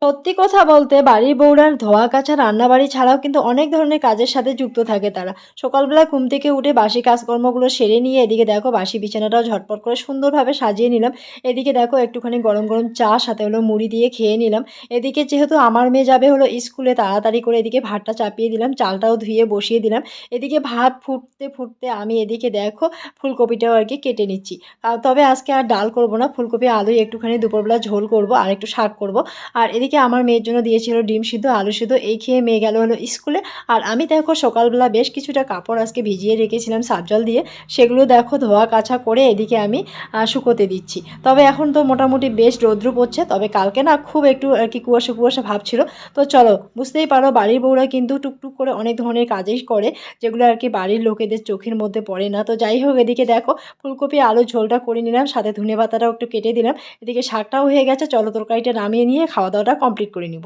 সত্যি কথা বলতে বাড়ির বউরার ধোয়া কাচা রান্নাবাড়ি ছাড়াও কিন্তু অনেক ধরনের কাজের সাথে যুক্ত থাকে তারা। সকালবেলা ঘুম থেকে উঠে বাসি কাজকর্মগুলো সেরে নিয়ে এদিকে দেখো বাসি বিছানাটাও ঝটপট করে সুন্দরভাবে সাজিয়ে নিলাম। এদিকে দেখো একটুখানি গরম, গরম চা সাথে হলো মুড়ি দিয়ে খেয়ে নিলাম। এদিকে যেহেতু আমার মেয়ে যাবে হলো স্কুলে তাড়াতাড়ি করে এদিকে ভাতটা চাপিয়ে দিলাম, চালটাও ধুয়ে বসিয়ে দিলাম। এদিকে ভাত ফুটতে, ফুটতে আমি এদিকে দেখো ফুলকপিটাও আরকি কেটে নিচ্ছি। তবে আজকে আর ডাল করব না, ফুলকপি আলুই একটুখানি দুপুরবেলা ঝোল করব আর একটু শাক করব। আর এদিকে আমার মেয়ের জন্য দিয়েছিল ডিম সিদ্ধ, আলু সিদ্ধ। এই খেয়ে মেয়ে গেল হলো স্কুলে। আর আমি দেখো সকালবেলা বেশ কিছুটা কাপড় আজকে ভিজিয়ে রেখেছিলাম সার্ফ জল দিয়ে। সেগুলো দেখো ধোয়া কাচা করে এদিকে আমি শুকোতে দিচ্ছি। তবে এখন তো মোটামুটি বেশ রৌদ্র পড়ছে। তবে কালকে না খুব একটু আরকি কুয়াশা, কুয়াশা ভাব ছিল। তো চলো বুঝতেই পারো বাড়ির বউরা কিন্তু টুকটুক করে অনেক ধরনের কাজই করে, যেগুলো আরকি বাড়ির লোকেদের চোখের মধ্যে পড়ে না। তো যাই হোক এদিকে দেখো ফুলকপি আলুর ঝোলটা করে নিলাম, সাথে ধনেপাতাটাও একটু কেটে দিলাম। এদিকে শাকটাও হয়ে গেছে। চলো তরকারিটা নামিয়ে নিয়ে খাওয়া-দাওয়াটা কমপ্লিট করে নিব।